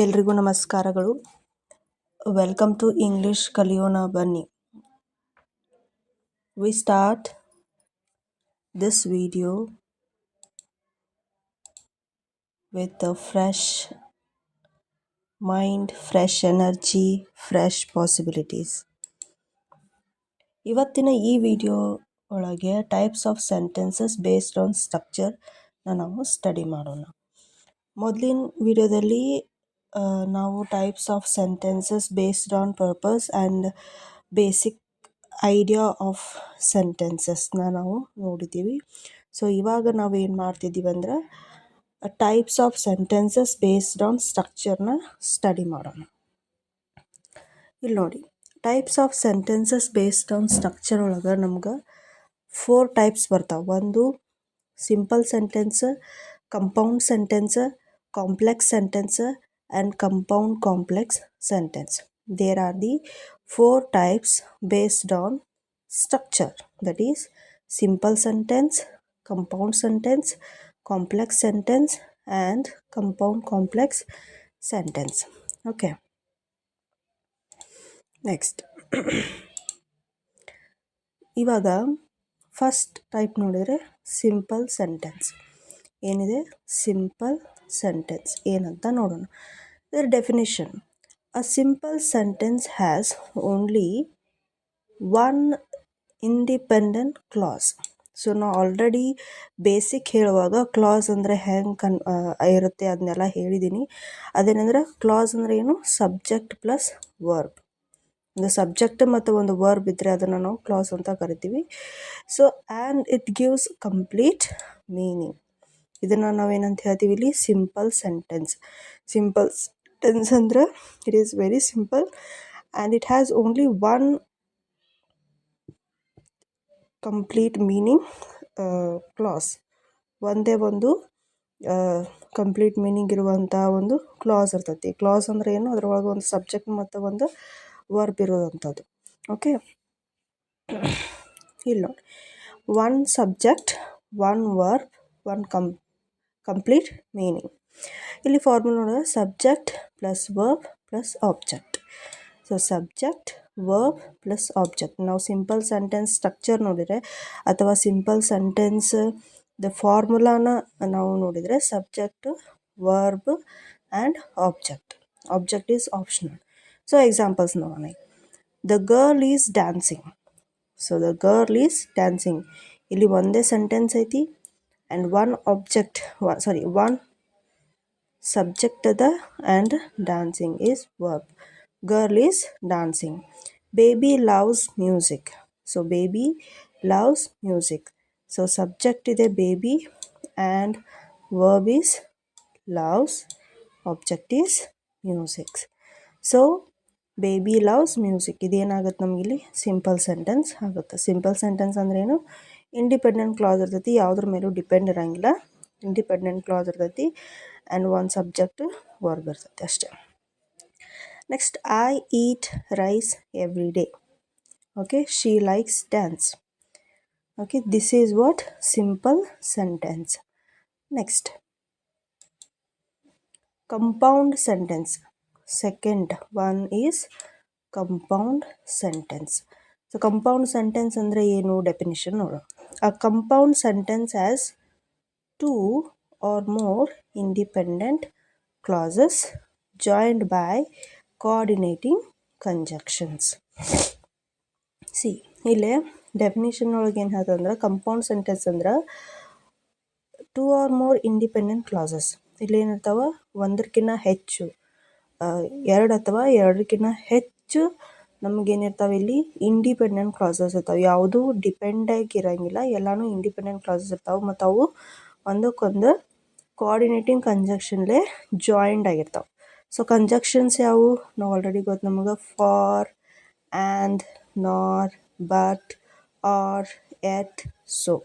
ಎಲ್ರಿಗೂ ನಮಸ್ಕಾರಗಳು. Welcome to English ಕಲಿಯೋಣ ಬನ್ನಿ. We start this video with a fresh mind, fresh energy, fresh possibilities. ಇವತ್ತಿನ ಈ ವಿಡಿಯೋ ಒಳಗೆ types of sentences based on structure ನಾವು ಸ್ಟಡಿ ಮಾಡೋಣ. ಮೊದಲಿನ ವಿಡಿಯೋದಲ್ಲಿ ನಾವು types of sentences based on purpose and basic idea of ಸೆಂಟೆನ್ಸಸ್ನ ನಾವು ನೋಡಿದ್ದೀವಿ. ಸೊ ಇವಾಗ ನಾವು ಏನು ಮಾಡ್ತಿದ್ದೀವಿ ಅಂದ್ರೆ types of sentences based on ಸ್ಟ್ರಕ್ಚರ್ನ ಸ್ಟಡಿ ಮಾಡೋಣ. ಇಲ್ಲಿ ನೋಡಿ, types of sentences based on structure ಒಳಗೆ ನಮ್ಗೆ 4 ಟೈಪ್ಸ್ ಬರ್ತಾವೆ. ಒಂದು simple sentence, compound sentence, complex sentence and compound complex sentence. There are the 4 types based on structure, that is simple sentence, compound sentence, complex sentence and compound complex sentence. Okay, next ಇವಾಗ first type ನೋಡಿದರೆ simple sentence. ಏನಿದೆ simple sentence ಏನಂತ ನೋಡೋಣ. ಇದರ definition: a simple sentence has only one independent class. So ನಾವು already basic ಹೇಳುವಾಗ class ಅಂದರೆ ಹೆಂಗೆ ಇರುತ್ತೆ ಅದನ್ನೆಲ್ಲ ಹೇಳಿದ್ದೀನಿ. ಅದೇನೆಂದ್ರೆ ಕ್ಲಾಸ್ ಅಂದರೆ ಏನು? Subject plus verb. ಒಂದು ಸಬ್ಜೆಕ್ಟ್ ಮತ್ತು ಒಂದು ವರ್ಬ್ ಇದ್ದರೆ ಅದನ್ನು ನಾವು ಕ್ಲಾಸ್ ಅಂತ ಕರಿತೀವಿ. So and it gives complete meaning. ಇದನ್ನು ನಾವೇನಂತ ಹೇಳ್ತೀವಿ ಇಲ್ಲಿ? Simple sentence. ಸಿಂಪಲ್ ಸೆಂಟೆನ್ಸ್ ಅಂದ್ರೆ it is very simple and it has only one complete meaning class. ಒಂದೇ ಒಂದು ಕಂಪ್ಲೀಟ್ ಮೀನಿಂಗ್ ಇರುವಂಥ ಒಂದು ಕ್ಲಾಸ್ ಇರ್ತೈತಿ. ಕ್ಲಾಸ್ ಅಂದರೆ ಏನು? ಅದರೊಳಗೆ ಒಂದು ಸಬ್ಜೆಕ್ಟ್ ಮತ್ತು ಒಂದು ವರ್ಬ್ ಇರೋವಂಥದ್ದು. ಓಕೆ, ಇಲ್ಲಿ ನೋಡಿ, one subject, one verb, one complete meaning. ಇಲ್ಲಿ ಫಾರ್ಮುಲಾ ನೋಡಿದ್ರೆ subject plus verb plus object. So subject, verb plus object. ನಾವು ಸಿಂಪಲ್ ಸೆಂಟೆನ್ಸ್ ಸ್ಟ್ರಕ್ಚರ್ ನೋಡಿದರೆ ಅಥವಾ ಸಿಂಪಲ್ ಸೆಂಟೆನ್ಸ್ ದ ಫಾರ್ಮುಲಾನ ನಾವು ನೋಡಿದರೆ subject, verb and object. Object is optional. So examples ನೋಡೋಣ. The girl is dancing. So the girl is dancing ಇಲ್ಲಿ ಒಂದೇ ಸೆಂಟೆನ್ಸ್ ಐತಿ and one object, one subject ಅದ and dancing is verb. Girl is dancing. Baby loves music. So baby loves music. So subject ಇದೆ baby and verb is loves, object is music. So baby loves music ಇದೇನಾಗುತ್ತೆ ನಮಗಿಲ್ಲಿ? Simple sentence ಆಗುತ್ತೆ. Simple sentence ಅಂದ್ರೇನು? Independent clause ಇರ್ತೈತಿ, ಯಾವುದ್ರ ಮೇಲೂ depend ಇರೋಂಗಿಲ್ಲ. Independent clause ಇರ್ತೈತಿ ಆ್ಯಂಡ್ ಒನ್ ಸಬ್ಜೆಕ್ಟ್, ವರ್ಬ್ ಇರ್ತೈತಿ ಅಷ್ಟೇ. Next, I eat rice every day. Okay, she likes dance. Okay, this is what? Simple sentence. Next, compound sentence. Second one is compound sentence. So compound sentence ಅಂದರೆ ಏನು? Definition ನೋಡೋಣ. A compound sentence has 2 or more independent clauses joined by coordinating conjunctions. C ಇಲ್ಲೇ definition ಒಳಗೆ ಏನು ಹೇಳ್ತಂದ್ರೆ compound sentence ಅಂದ್ರೆ 2 or more independent clauses. ಇಲ್ಲಿ ಏನಿರ್ತಾವೆ? ಒಂದಕ್ಕಿಂತ ಹೆಚ್ಚು, 2 ಅಥವಾ 2ಕ್ಕಿಂತ ಹೆಚ್ಚು ನಮಗೇನಿರ್ತಾವೆ ಇಲ್ಲಿ? ಇಂಡಿಪೆಂಡೆಂಟ್ ಕ್ಲಾಸಸ್ ಇರ್ತಾವೆ. ಯಾವುದೂ ಡಿಪೆಂಡ್ ಆಗಿರೋಂಗಿಲ್ಲ, ಎಲ್ಲನೂ ಇಂಡಿಪೆಂಡೆಂಟ್ ಕ್ಲಾಸಸ್ ಇರ್ತಾವೆ ಮತ್ತು ಅವು ಒಂದಕ್ಕೊಂದು ಕೋಆರ್ಡಿನೇಟಿಂಗ್ ಕಂಜಕ್ಷನ್ಲೇ ಜಾಯಿಂಡ್ ಆಗಿರ್ತಾವೆ. ಸೊ ಕಂಜಕ್ಷನ್ಸ್ ಯಾವುವು? ನಾವು ಆಲ್ರೆಡಿ ಗೊತ್ತು ನಮಗೆ. For, and, nor, but, or, yet, so.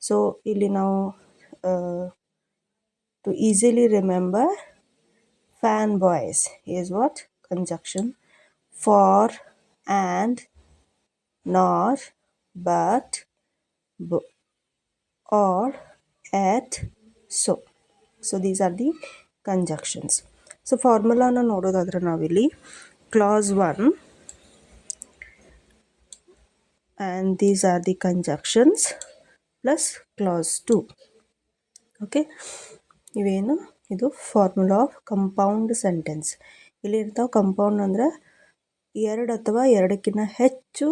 So ಇಲ್ಲಿ ನಾವು to easily remember, fanboys is what? Conjunction. For, and, nor, but, or, at, so. So these are the conjunctions. So ಫಾರ್ಮುಲಾನ ನೋಡೋದಾದ್ರೆ ನಾವಿಲ್ಲಿ clause 1 and these are the conjunctions plus clause 2. Okay, ಇವೇನು ಇದು formula of compound sentence. ಇಲ್ಲಿ ಇರ್ತಾವೆ compound ಅಂದ್ರೆ ಎರಡು ಅಥವಾ ಎರಡಕ್ಕಿಂತ ಹೆಚ್ಚು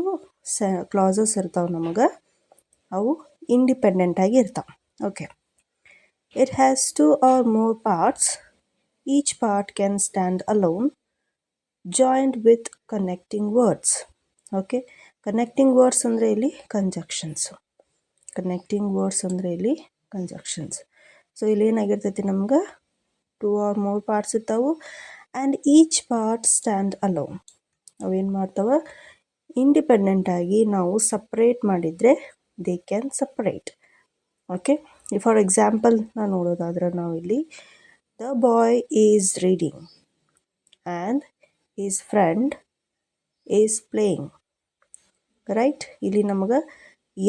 ಕ್ಲಾಸಸ್ ಇರ್ತಾವೆ ನಮಗೆ, ಅವು ಇಂಡಿಪೆಂಡೆಂಟಾಗಿ ಇರ್ತಾವೆ. Okay, it has 2 or more parts. Each part can stand alone, joined with connecting words. Okay, connecting words ಅಂದರೆ ಇಲ್ಲಿ ಕಂಜಕ್ಷನ್ಸು. ಕನೆಕ್ಟಿಂಗ್ ವರ್ಡ್ಸ್ ಅಂದರೆ ಇಲ್ಲಿ ಕಂಜಕ್ಷನ್ಸ್. ಸೊ ಇಲ್ಲಿ ಏನಾಗಿರ್ತೈತಿ ನಮ್ಗೆ 2 or more ಪಾರ್ಟ್ಸ್ ಇರ್ತಾವೆ and each part stand alone. ಅವೇನು ಮಾಡ್ತಾವೆ, ಇಂಡಿಪೆಂಡೆಂಟಾಗಿ ನಾವು ಸಪ್ರೇಟ್ ಮಾಡಿದರೆ they can separate. Okay, for example ನಾನು ನೋಡೋದಾದ್ರೆ ನಾವಿಲ್ಲಿ the boy is reading and is friend is playing. Right, ಇಲ್ಲಿ ನಮಗೆ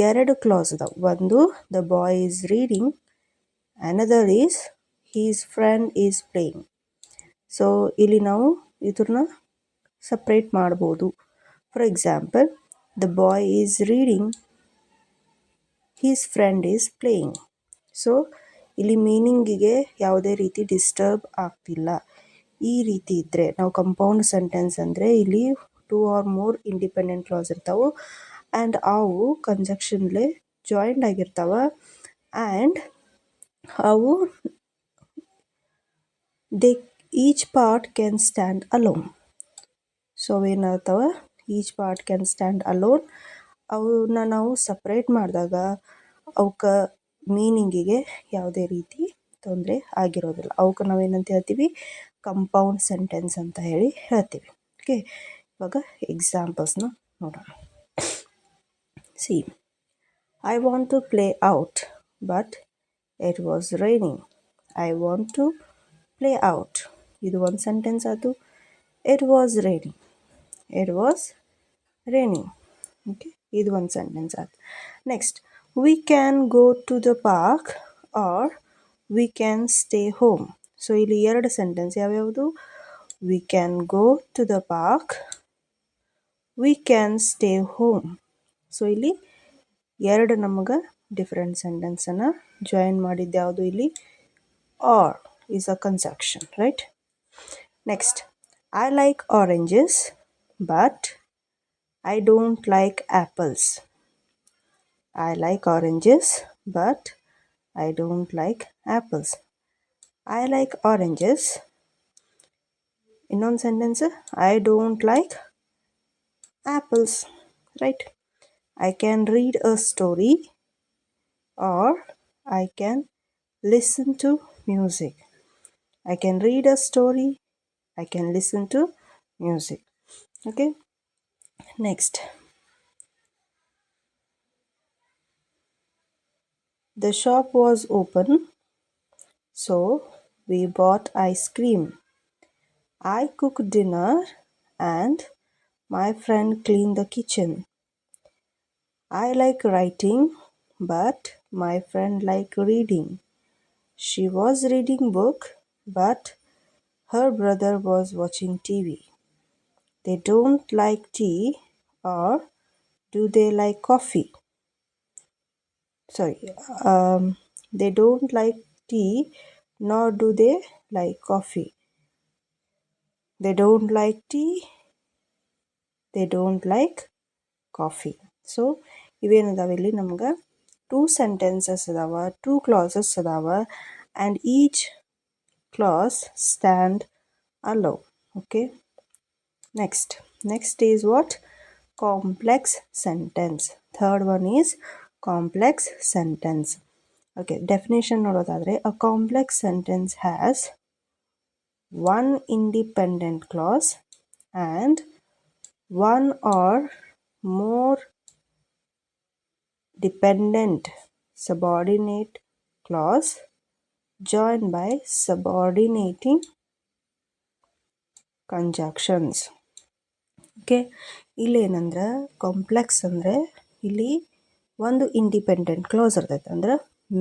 ಎರಡು ಕ್ಲಾಸ್ ಅದಾವೆ. ಒಂದು the boy is reading, another is his friend is playing. So ಇಲ್ಲಿ ನಾವು ಇದನ್ನ ಸಪ್ರೇಟ್ ಮಾಡ್ಬೋದು. For example the boy is reading, his friend is playing. So ಇಲ್ಲಿ ಮೀನಿಂಗಿಗೆ ಯಾವುದೇ ರೀತಿ ಡಿಸ್ಟರ್ಬ್ ಆಗ್ತಿಲ್ಲ. ಈ ರೀತಿ ಇದ್ದರೆ ನಾವು ಕಂಪೌಂಡ್ ಸೆಂಟೆನ್ಸ್ ಅಂದರೆ ಇಲ್ಲಿ 2 or more ಇಂಡಿಪೆಂಡೆಂಟ್ ಕ್ಲಾಸ್ ಇರ್ತಾವೆ ಆ್ಯಂಡ್ ಅವು ಕಂಜಕ್ಷನ್ಲೆ ಜಾಯಿಂಟ್ ಆಗಿರ್ತಾವೆ ಆ್ಯಂಡ್ ಅವು they each part can stand alone. So ಏನಾಗ್ತಾವೆ, each part can stand alone. ಅವನ್ನ ನಾವು ಸಪ್ರೇಟ್ ಮಾಡಿದಾಗ ಅವಕ್ಕೆ ಮೀನಿಂಗಿಗೆ ಯಾವುದೇ ರೀತಿ ತೊಂದರೆ ಆಗಿರೋದಿಲ್ಲ. ಅವಕ್ಕೆ ನಾವೇನಂತ ಹೇಳ್ತೀವಿ, ಕಂಪೌಂಡ್ ಸೆಂಟೆನ್ಸ್ ಅಂತ ಹೇಳಿ ಹೇಳ್ತೀವಿ. ಓಕೆ, ಇವಾಗ ಎಕ್ಸಾಂಪಲ್ಸ್ನ ನೋಡೋಣ. See, I want to play out but it was raining. I want to play out, ಇದು ಒಂದು ಸೆಂಟೆನ್ಸ್ ಆಯಿತು. It was raining, it was raining. Okay, ಇದು ಒಂದು ಸೆಂಟೆನ್ಸ್ ಆಯ್ತು. Next, we can go to the park or we can stay home. So ಇಲ್ಲಿ ಎರಡು sentence ಯಾವ್ಯಾವುದು, we can go to the park, we can stay home. So ಇಲ್ಲಿ ಎರಡು ನಮಗೆ different ಸೆಂಟೆನ್ಸನ್ನು ಜಾಯಿನ್ ಮಾಡಿದ್ದು ಯಾವುದು, ಇಲ್ಲಿ or is a conjunction, right. Next, I like oranges but I don't like apples. I like oranges, but I don't like apples. I like oranges. ಇನ್ನೊಂದು sentence, I don't like apples. Right? I can read a story or I can listen to music. I can read a story. I can listen to music. Okay? Next, the shop was open, so we bought ice cream. I cooked dinner and my friend cleaned the kitchen. I like writing, but my friend liked reading. She was reading book, but her brother was watching TV. They don't like tea, or do they like coffee? Sorry, they don't like tea, nor do they like coffee. They don't like tea, they don't like coffee. So ಇವೇನದಾವ, ಇಲ್ಲಿ ನಮ್ಗೆ 2 sentences ಅದಾವ, 2 clauses ಅದಾವ and each clause stand alone. Okay, next is what, complex sentence. Third one is complex sentence. Okay, definition ನೋಡೋದಾದ್ರೆ, a complex sentence has one independent clause and one or more dependent subordinate clause joined by subordinating conjunctions. Okay, ಇಲ್ಲೇನಂದ್ರೆ complex ಅಂದರೆ ಇಲ್ಲಿ ಒಂದು independent clause ಇರ್ತೈತೆ, ಅಂದ್ರೆ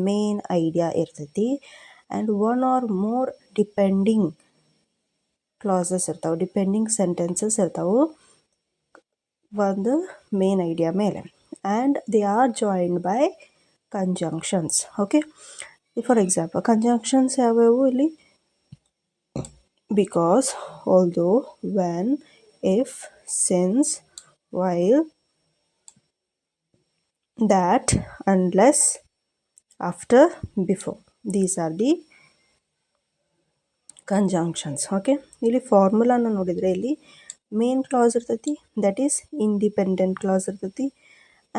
main idea ಇರ್ತೈತಿ and one or more depending clauses ಇರ್ತಾವೆ, depending sentences ಇರ್ತಾವೆ ಒಂದು ಮೇನ್ ಐಡಿಯಾ ಮೇಲೆ, and they are joined by conjunctions. Okay, for example conjunctions ಯಾವ್ಯಾವು ಇಲ್ಲಿ? because, although, when, if, since, while, that, unless, after, before. These are the conjunctions. Okay, ಇಲ್ಲಿ ಫಾರ್ಮುಲಾನ ನೋಡಿದರೆ ಇಲ್ಲಿ ಮೇನ್ ಕ್ಲಾಸ್ ಇರ್ತೈತಿ, ದಟ್ ಈಸ್ ಇಂಡಿಪೆಂಡೆಂಟ್ ಕ್ಲಾಸ್ ಇರ್ತೈತಿ,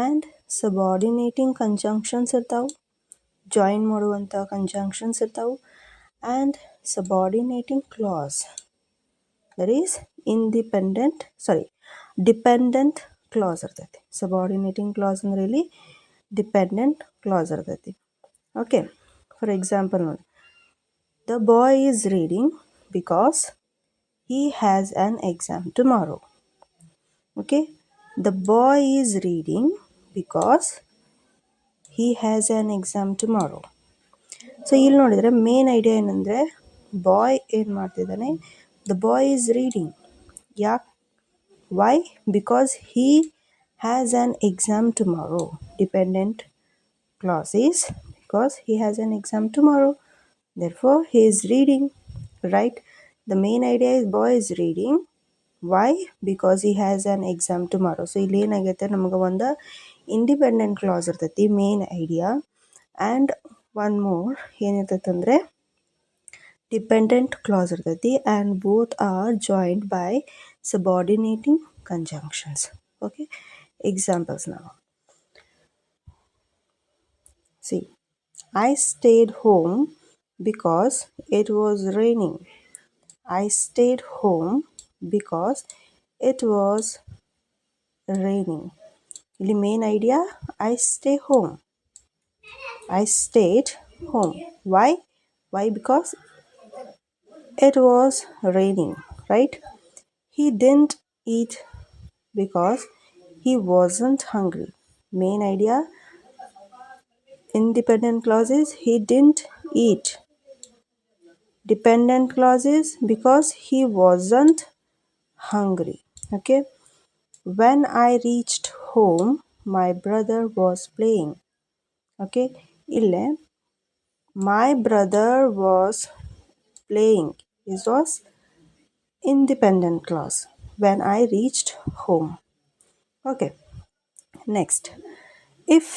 and subordinating conjunctions ಇರ್ತಾವೆ, join ಮಾಡುವಂಥ ಕಂಜಂಕ್ಷನ್ಸ್ ಇರ್ತಾವೆ, and subordinating clause that is dependent clause ಇರ್ತೈತಿ. ಸಬಾರ್ಡಿನೇಟಿಂಗ್ ಕ್ಲಾಸ್ ಅಂದರೆ ಇಲ್ಲಿ ಡಿಪೆಂಡೆಂಟ್ ಕ್ಲಾಸ್ ಇರ್ತೈತಿ. ಓಕೆ, ಫಾರ್ ಎಕ್ಸಾಂಪಲ್ ನೋಡಿ, the boy is reading because he has an exam tomorrow. Okay, the boy is reading because he has an exam tomorrow. So ಇಲ್ಲಿ ನೋಡಿದರೆ main idea ಏನಂದರೆ boy ಏನು ಮಾಡ್ತಿದ್ದಾನೆ, the boy is reading. ಯಾಕೆ? Why? Because he has an exam tomorrow. Dependent clause is because he has an exam tomorrow, therefore he is reading, right? The main idea is boy is reading. Why? Because he has an exam tomorrow. So ಇಲ್ಲಿ ಏನಾಗೈತೆ, ನಮಗೆ ಒಂದು independent clause ಇರ್ತೈತಿ, main idea, and one more ಏನಿರ್ತೈತೆ ಅಂದರೆ dependent clause ಇರ್ತೈತಿ, and both are joined by subordinating conjunctions. Okay, examples ನಾವು see, I stayed home because it was raining. I stayed home because it was raining. ಇಲ್ಲಿ main idea I stay home. I stayed home. Why? Why? Because it was raining, right? He didn't eat because he wasn't hungry. Main idea, independent clauses, he didn't eat. Dependent clauses, because he wasn't hungry. Okay, when I reached home my brother was playing. Okay, ille my brother was playing, this was independent clause, when I reached home. Okay, next, if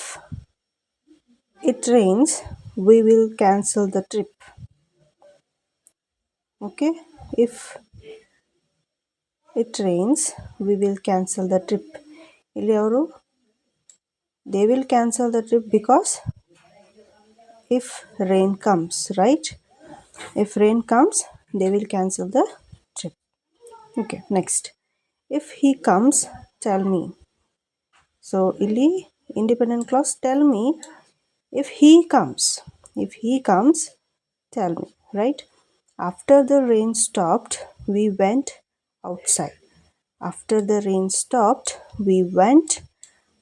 it rains we will cancel the trip. Okay, if it rains we will cancel the trip. ಇಲ್ಲಿ ಅವರು they will cancel the trip because if rain comes, right? If rain comes they will cancel the trip. Okay, next, if he comes tell me. So ಇಲ್ಲಿ independent clause, tell me. If he comes tell me, right? After the rain stopped we went outside. After the rain stopped we went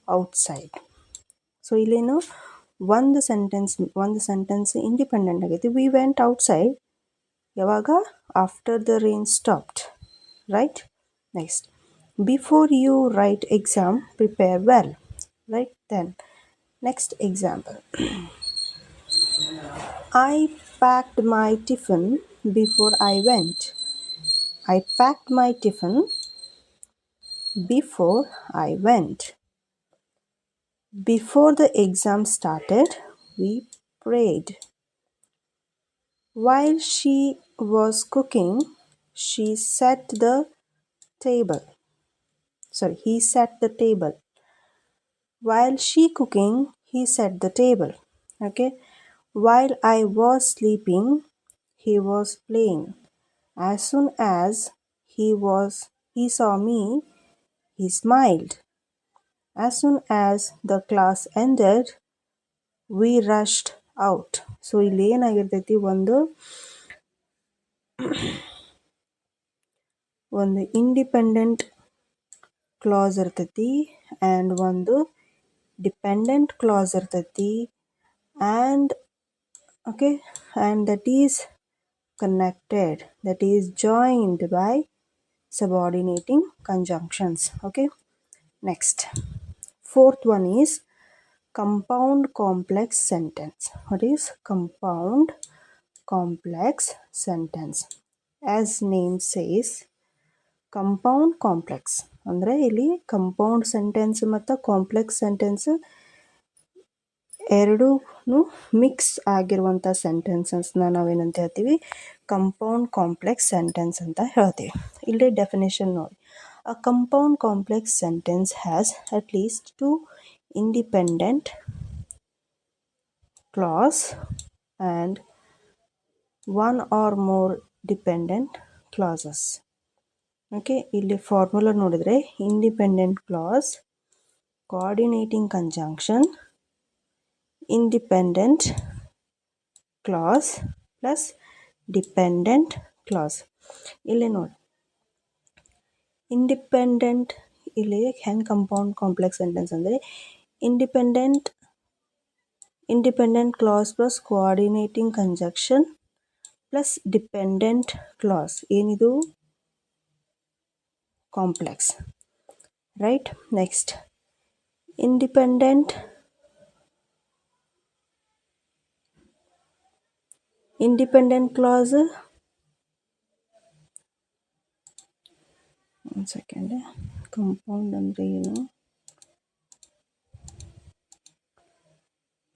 outside. So ಇಲ್ಲೇನು ಒಂದು sentence independent ಆಗೈತಿ. We went outside ಯಾವಾಗ? After the rain stopped, right? Next, before you write exam prepare well, right? Then next example, I packed my tiffin before I went. I packed my tiffin before I went. Before the exam started, we prayed. While she was cooking, he set the table. While she cooking, he set the table. Okay. While I was sleeping, he was playing. As soon as he saw me, he smiled. As soon as the class ended, we rushed out. So ಇಲ್ಲಿ ಏನಾಗಿರ್ತೈತಿ, ಒಂದು independent clause ಇರ್ತೈತಿ and ಒಂದು dependent clause ಇರ್ತೈತಿ, and okay, and that is connected, that is joined by subordinating conjunctions. Okay, next, fourth one is compound complex sentence. What is compound complex sentence? As name says, compound complex ಅಂದರೆ ಇಲ್ಲಿ compound sentence ಮತ್ತು complex sentence ಎರಡೂ mix ಆಗಿರುವಂಥ ಸೆಂಟೆನ್ಸಸ್ನ ನಾವೇನಂತ ಹೇಳ್ತೀವಿ, compound complex sentence ಅಂತ ಹೇಳ್ತೀವಿ. ಇಲ್ಲಿ ಡೆಫಿನೇಷನ್ ನೋಡಿ, a compound complex sentence has at least two independent clause and one or more dependent clauses. Okay, ಇಲ್ಲಿ ಫಾರ್ಮುಲಾ ನೋಡಿದರೆ independent clause, coordinating conjunction, independent clause plus dependent clause. ಇಲ್ಲಿ ನೋಡಿ, independent ಇಲ್ಲಿ ಹೆಂಗೆ ಕಂಪೌಂಡ್ ಕಾಂಪ್ಲೆಕ್ಸ್ ಸೆಂಟೆನ್ಸ್ ಅಂದರೆ independent clause plus coordinating conjunction plus dependent clause. ಏನಿದು? Complex, right? Next, independent clause, ಒಂದು second, compound ಅಂದರೆ ಏನು?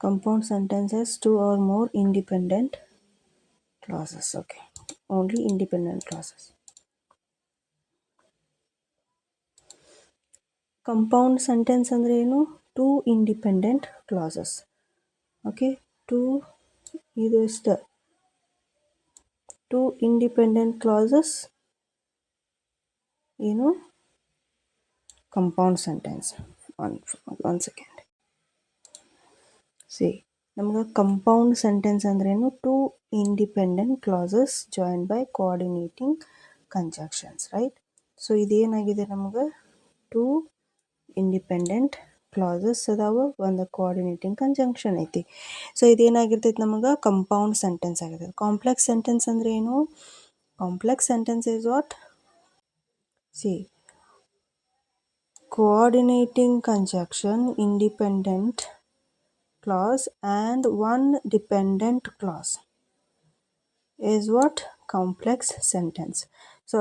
Compound sentences two or more independent clauses. Okay, only independent clauses. Compound sentence ಅಂದರೆ ಏನು? Two independent clauses. Okay, ಇದು ಎಷ್ಟು? Two independent clauses ಏನು? Compound sentence. One second, see, ನಮ್ಗೆ compound sentence ಅಂದ್ರೇನು? Two independent clauses join by coordinating conjunctions, right? So ಇದೇನಾಗಿದೆ ನಮ್ಗೆ? Two independent clauses ಅದಾವ, ಒಂದು ಕೋಆರ್ಡಿನೇಟಿಂಗ್ ಕಂಜಂಕ್ಷನ್ ಐತಿ. ಸೊ ಇದೇನಾಗಿರ್ತೈತಿ ನಮಗೆ? ಕಂಪೌಂಡ್ ಸೆಂಟೆನ್ಸ್ ಆಗಿರ್ತೈತಿ. ಕಾಂಪ್ಲೆಕ್ಸ್ ಸೆಂಟೆನ್ಸ್ ಅಂದರೆ ಏನು? Complex sentence is what? See, coordinating conjunction, independent clause and one dependent clause is what? Complex sentence. So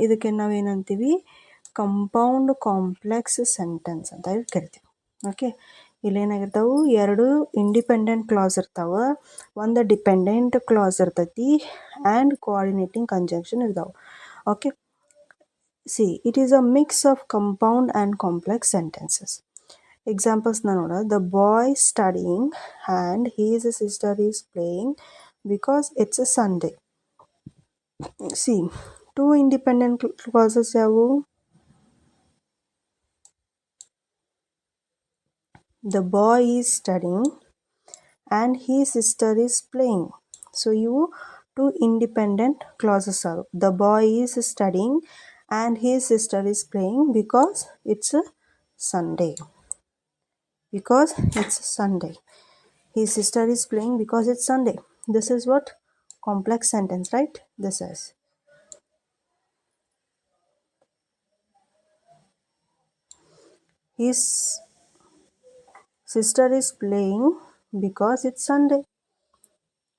ಇದಕ್ಕೆ ನಾವೇನಂತೀವಿ? ಕಂಪೌಂಡ್ ಕಾಂಪ್ಲೆಕ್ಸ್ ಸೆಂಟೆನ್ಸ್ ಅಂತ ಕರಿತೀವಿ. ಓಕೆ, ಇಲ್ಲೇನಾಗಿರ್ತಾವೆ? ಎರಡು ಇಂಡಿಪೆಂಡೆಂಟ್ ಕ್ಲಾಸ್ ಇರ್ತಾವೆ, ಒಂದು ಡಿಪೆಂಡೆಂಟ್ ಕ್ಲಾಸ್ ಇರ್ತೈತಿ ಆ್ಯಂಡ್ ಕೋಆರ್ಡಿನೇಟಿಂಗ್ ಕಂಜಂಕ್ಷನ್ ಇರ್ತಾವೆ. Okay, see, it is a mix of compound and complex sentences. Examples ನೋಡ, the boy studying and his sister is playing because it's a Sunday. See, two independent clauses ಯಾವುವು? The boy is studying and his sister is playing. So ಇವು two independent clauses ಅವು. The boy is studying and his sister is playing because it's a Sunday. Because it's Sunday. His sister is playing because it's Sunday. This is what? Complex sentence, right? This is. His sister is playing because it's Sunday.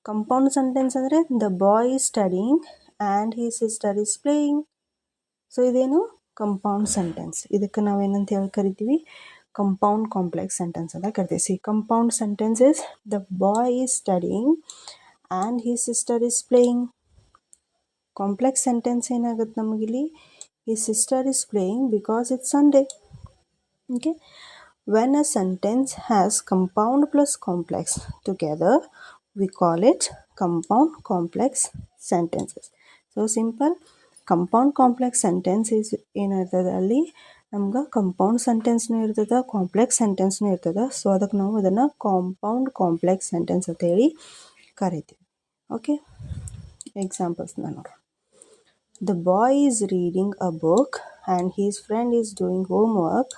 Compound sentence ಅಂದರೆ the boy is studying and his sister is playing. So ಇದೇನು? Compound sentence. ಇದಕ್ಕೆ ನಾವೇನಂತ ಹೇಳಿ ಕರಿತೀವಿ? Compound complex sentence ಅಂತ ಕರಿತೀವಿ. See, compound sentence is the boy is studying and his sister is playing. Complex sentence ಏನಾಗುತ್ತೆ ನಮಗಿಲ್ಲಿ? His sister is playing because it's Sunday. Okay, when a sentence has compound plus complex together we call it compound complex sentences. So simple. Compound complex sentence is ಏನಿರ್ತದೆ ಅಲ್ಲಿ? ನಮ್ಗೆ compound ಸೆಂಟೆನ್ಸ್ನೂ ಇರ್ತದೆ, complex ಸೆಂಟೆನ್ಸ್ನೂ ಇರ್ತದೆ. So ಅದಕ್ಕೆ ನಾವು ಅದನ್ನು compound complex sentence ಅಂತೇಳಿ ಕರಿತೀವಿ. ಓಕೆ, ಎಕ್ಸಾಂಪಲ್ಸ್ ನೋಡೋಣ. The boy is reading a book and his friend is doing home work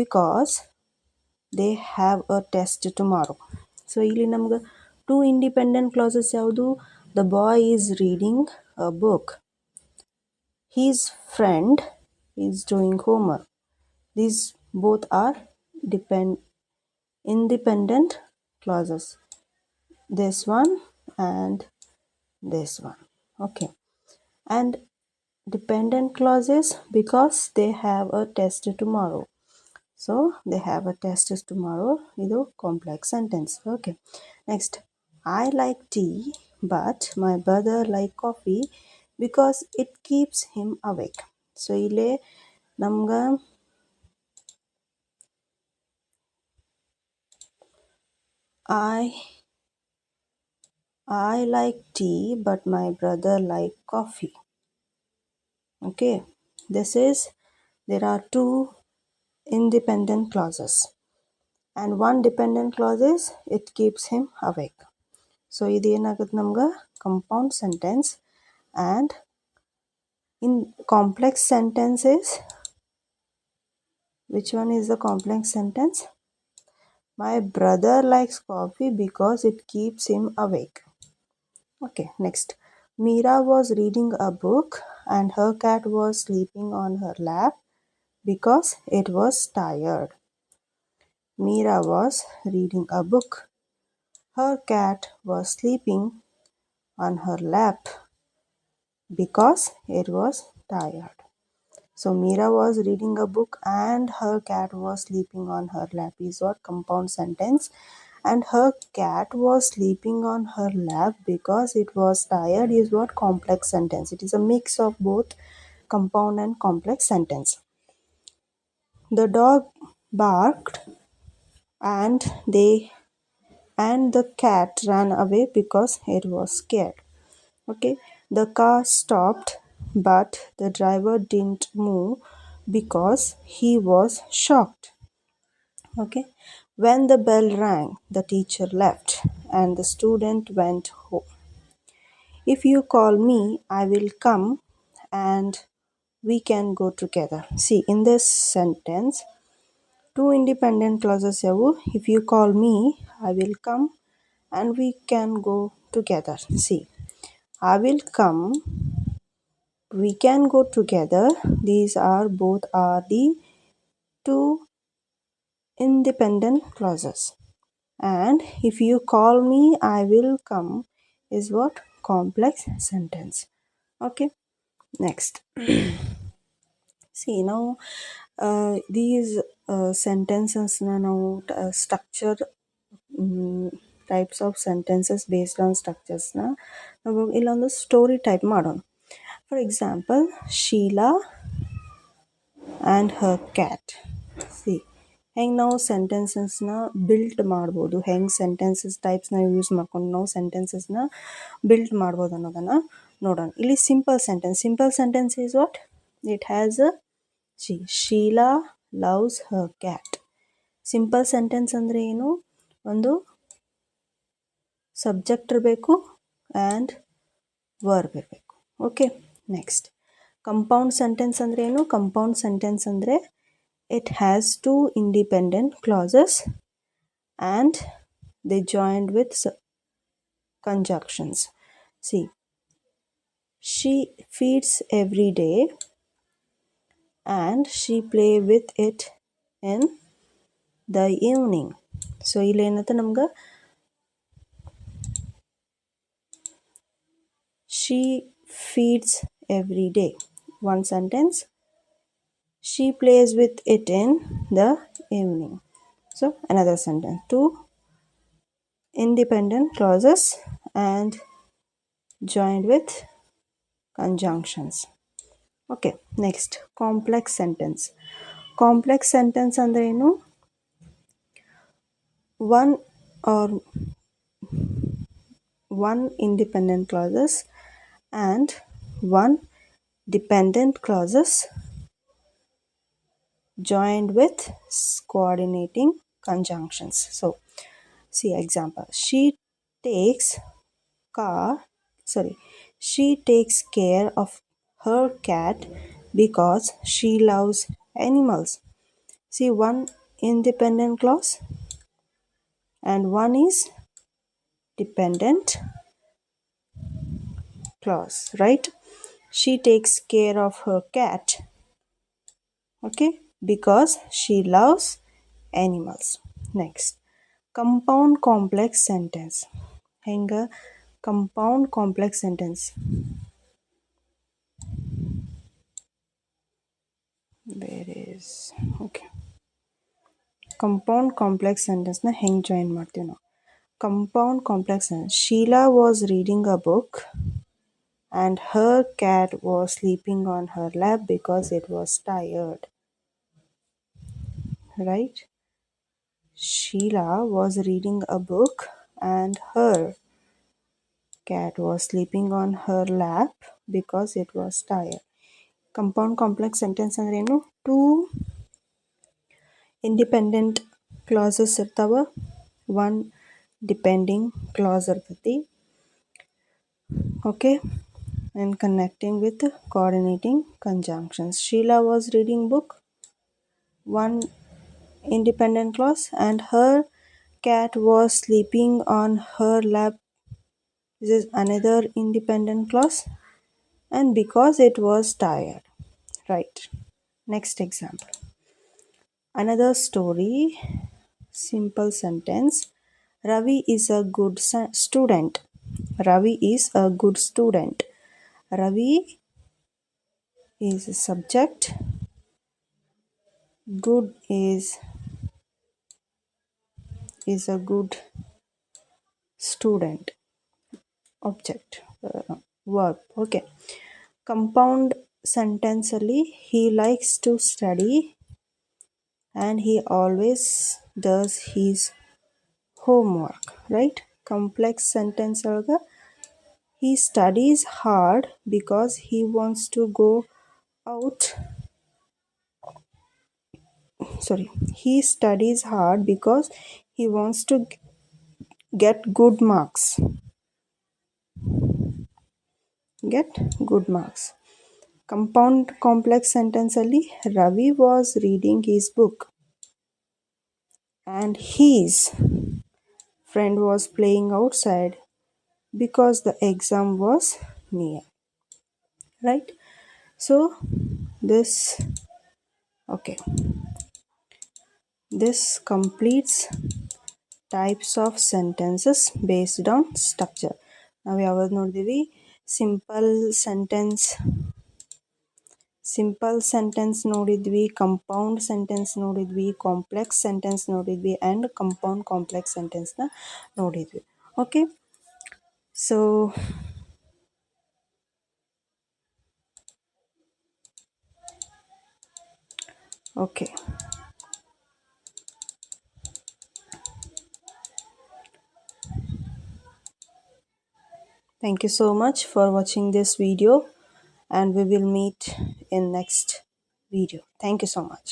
because they have a test tomorrow. So ಇಲ್ಲಿ ನಮ್ಗೆ ಟು ಇಂಡಿಪೆಂಡೆಂಟ್ ಕ್ಲಾಸಸ್ ಯಾವುದು? The boy is reading a book. His friend is doing homework. These both are independent clauses. This one and this one. Okay. And dependent clauses because they have a test tomorrow. So they have a test tomorrow. Idu complex sentence. Okay. Next, I like tea, but my brother like coffee because it keeps him awake. So ile namga I I like tea, but my brother like coffee. Okay. This is there are two independent clauses and one dependent clause is it keeps him awake. So ಇದು ಏನಾಗುತ್ತೆ ನಮ್ಗೆ compound sentence and in complex sentences which one is the complex sentence? My brother likes coffee because it keeps him awake. Okay, next. Meera was reading a book and her cat was sleeping on her lap because it was tired. Meera was reading a book. Her cat was sleeping on her lap because it was tired. So Meera was reading a book and her cat was sleeping on her lap is what compound sentence. And her cat was sleeping on her lap because it was tired is what complex sentence. It is a mix of both compound and complex sentence. The dog barked and the cat ran away because it was scared. Okay, the car stopped, but the driver didn't move because he was shocked. Okay, when the bell rang, the teacher left and the student went home. If you call me, I will come and we can go together. See, in this sentence, two independent clauses have if you call me, I will come and we can go together. See, I will come, we can go together. These are both are the two independent clauses. And if you call me, I will come is what complex sentence. Okay, next. See now these sentences now structure types of sentences based on structures na ನಾವು ಇಲ್ಲೊಂದು story type ಮಾಡೋಣ. For example, Sheila and her cat. See, ಹೆಂಗೆ ನಾವು ಸೆಂಟೆನ್ಸಸ್ನ built ಮಾಡ್ಬೋದು, ಹೆಂಗೆ sentences ಟೈಪ್ಸ್ನ use ಮಾಡ್ಕೊಂಡು ನಾವು ಸೆಂಟೆನ್ಸಸ್ನ built ಮಾಡ್ಬೋದು ಅನ್ನೋದನ್ನು ನೋಡೋಣ. ಇಲ್ಲಿ simple sentence is what it has a Sheela loves her cat. Simple sentence ಅಂದರೆ ಏನು, ಒಂದು ಸಬ್ಜೆಕ್ಟ್ ಇರಬೇಕು ಆ್ಯಂಡ್ ವರ್ಬ್ ಇರಬೇಕು. ಓಕೆ, ನೆಕ್ಸ್ಟ್ ಕಂಪೌಂಡ್ ಸೆಂಟೆನ್ಸ್ ಅಂದರೆ ಏನು, ಕಂಪೌಂಡ್ ಸೆಂಟೆನ್ಸ್ ಅಂದರೆ it has two independent clauses and they joined with conjunctions. See, she feeds every day and she play with it in the evening. So ಇಲ್ಲಿ ಏನಂತ ನಮ್ಗೆ she feeds every day. One sentence, she plays with it in the evening. So another sentence, two independent clauses and joined with conjunctions. Okay, next complex sentence. Complex sentence ಅಂದ್ರೆ ಏನು, one independent clauses and one dependent clauses joined with coordinating conjunctions. So see example, takes she takes care of her cat because she loves animals. See, one independent clause and one is dependent clause, right? She takes care of her cat, okay, because she loves animals. Next, compound complex sentence. Henga compound complex sentence. Where is okay? Compound complex sentence na heng join ಮಾಡ್ತೀವಿ ನಾವು. Compound complex sentence. Sheila was reading a book and her cat was sleeping on her lap because it was tired. Right? Sheila was reading a book and her cat was sleeping on her lap because it was tired. Compound complex sentence ಅಂದ್ರೇನು? Two independent clauses ಇರ್ತಾವ, one depending clause ಇರ್ತೈತಿ, okay, and connecting with coordinating conjunctions. Sheila was reading book, one independent clause, and her cat was sleeping on her lap. This is another independent clause, and because it was tired. Right. Next example. Another story, simple sentence. Ravi is a good student. Ravi is a good student. Ravi is a subject. Good is a good student. Object. Verb. Okay. Compound sentence ಅಲ್ಲಿ he likes to study and he always does his homework, right? Complex sentence ಒಳಗ he studies hard because he wants to go out. Sorry, he studies hard because he wants to get good marks. Get good marks. Compound complex sentence ಅಲ್ಲಿ Ravi was reading his book and his friend was playing outside because the exam was near. Right? So this okay. This completes types of sentences based on structure. ನಾವು ಯಾವ್ದು ನೋಡಿದೀವಿ? Simple sentence ನೋಡಿದ್ವಿ, compound sentence ನೋಡಿದ್ವಿ, complex sentence ನೋಡಿದ್ವಿ and compound complex ಸೆಂಟೆನ್ಸ್ನ ನೋಡಿದ್ವಿ. Okay, so okay. Thank you so much for watching this video and we will meet in next video. Thank you so much.